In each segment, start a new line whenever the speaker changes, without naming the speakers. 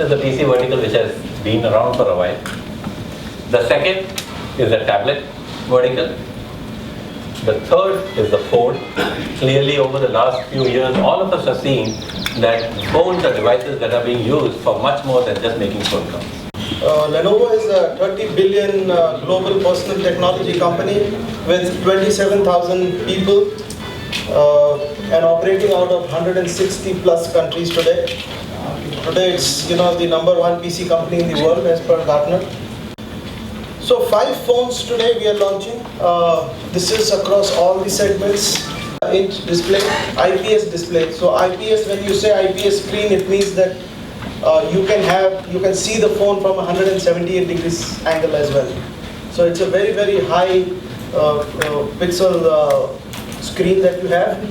is the PC vertical, which has been around for a while. The second is the tablet vertical. The third is the phone. Clearly, over the last few years, all of us have seen that phones are devices that are being used for much more than just making phone calls.
Lenovo is a 30 billion global personal technology company with 27,000 people and operating out of 160 plus countries today. Today it's the #1 PC company in the world as per Gartner. So 5 phones today we are launching. This is across all the segments. Inch display, IPS display. So IPS, when you say IPS screen, it means that you can see the phone from 178 degrees angle as well. So it's a very, very high pixel screen that you have.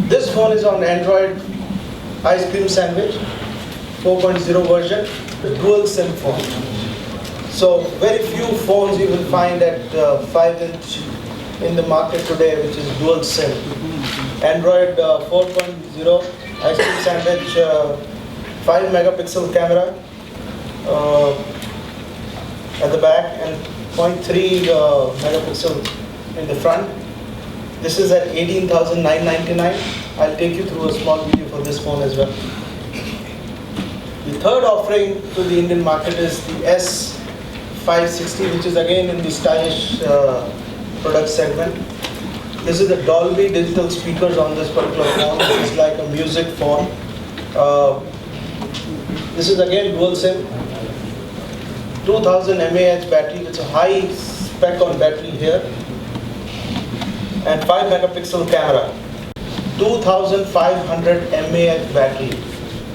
This phone is on Android ice cream sandwich 4.0 version, the dual SIM phone. So very few phones you will find at 5-inch in the market today, which is dual SIM. Android 4.0 ice cream sandwich, 5 megapixel camera at the back and 0.3 megapixel in the front. This is at 18,999. I'll take you through a small video for this phone as well. The third offering to the Indian market is the S560, which is again in the stylish product segment. This is the Dolby Digital speakers on this particular phone. This is like a music phone. This is again dual SIM. 2000 mAh battery. It's a high spec on battery here. And 5 megapixel camera. 2500 mAh battery.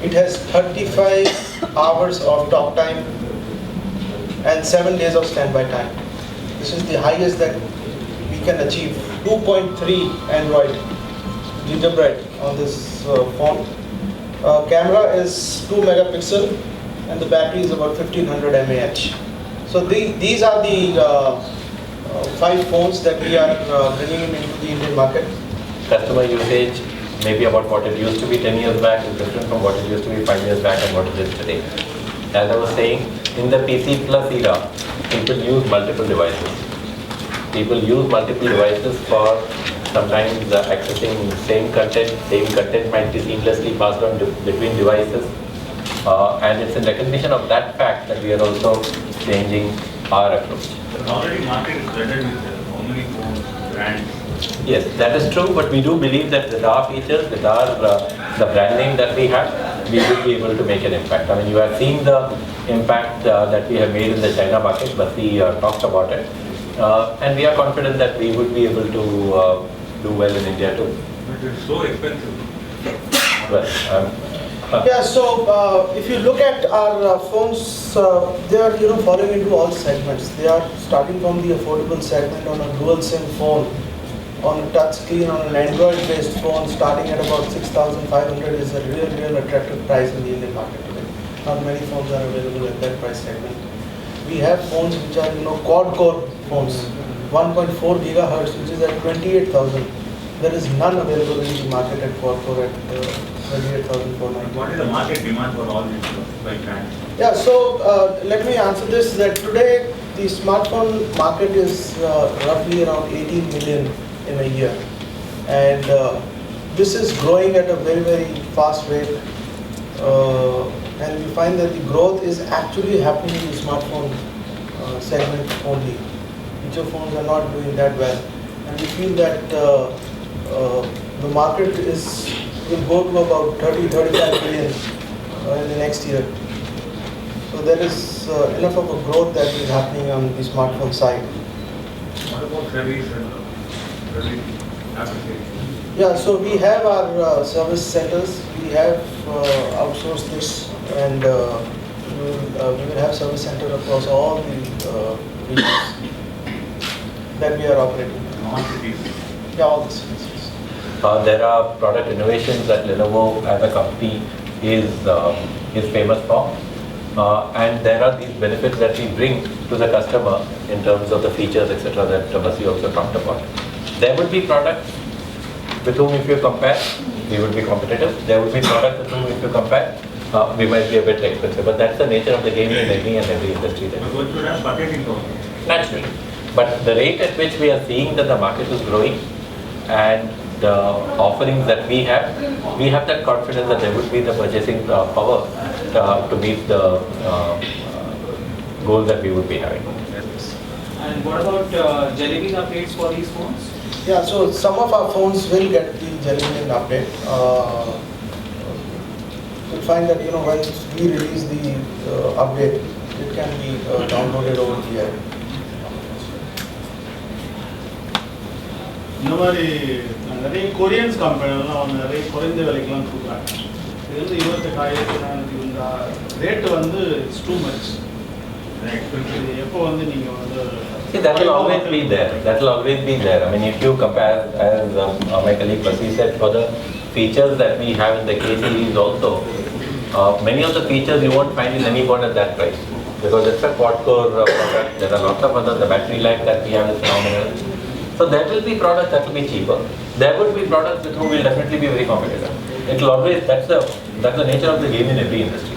It has 35 hours of talk time and 7 days of standby time. This is the highest that we can achieve. 2.3 Android Gingerbread on this phone. Camera is 2 megapixel and the battery is about 1500 mAh. So these are the 5 phones that we are bringing into the Indian market.
Customer usage, maybe about what it used to be 10 years back, is different from what it used to be 5 years back and what it is today. As I was saying, in the PC Plus era, people use multiple devices. People use multiple devices for sometimes accessing same content might be seamlessly passed on between devices. And it's in recognition of that fact that we are also changing our approach.
The already market is better with so many phones, brands.
Yes, that is true, but we do believe that with our features, with our the brand name that we have, we will be able to make an impact. I mean, you have seen the impact that we have made in the China market, but we talked about it. And we are confident that we would be able to do well in India too.
But it's so expensive.
Well,
Yeah, so if you look at our phones, they are falling into all segments. They are starting from the affordable segment on a dual SIM phone, on a touch screen, on an Android-based phone, starting at about 6,500 is a real attractive price in the Indian market today. Not many phones are available at that price segment. We have phones which are quad-core phones, 1.4 gigahertz, which is at 28,000. There is none available in the market at quad-core at 28,490.
What is the market demand for all these brands?
Yeah, so let me answer this, that today the smartphone market is roughly around 18 million in a year. And this is growing at a very fast rate. And we find that the growth is actually happening in the smartphone segment only. Feature phones are not doing that well. And we feel that the market will go to about 30-35 billion in the next year. So there is enough of a growth that is happening on the smartphone side.
What about service and applications?
Yeah, so we have our service centers. We have outsourced this, and we will have service center across all the regions that we are operating.
All cities.
Yeah, all the cities.
there are product innovations that Lenovo as a company is famous for. And there are these benefits that we bring to the customer in terms of the features, etc., that Basi also talked about. There would be products with whom if you compare, we would be competitive. There would be products with whom if you compare, we might be a bit expensive, but that's the nature of the game in any and every industry.
But one should have budgeting also.
Naturally. But the rate at which we are seeing that the market is growing and the offerings that we have that confidence that there would be the purchasing power to meet the goals that we would be having.
And what about Jelly Bean updates for these phones?
Yeah, so some of our phones will get the Jelly Bean update. You'll find that once we release the update, it can be downloaded over here.
இந்த மாதிரி நிறைய Koreans கம்பெனிலாம் நிறைய குறைந்த விலைக்கெல்லாம் கொடுக்குறாங்க. இது வந்து 28,000 இந்த ரேட் வந்து இட்ஸ் டூ மச். எப்போ வந்து நீங்கள் வந்து
See, that will always be there. That will always be there. I mean, if you compare, as my colleague Pasi said, for the features that we have in the K series also, many of the features you won't find in any phone at that price because it's a quad-core product. There are lots of other. The battery life that we have is phenomenal. So there will be products that will be cheaper. There would be products with whom will definitely be very competitive. It will always. That's the nature of the game in every industry.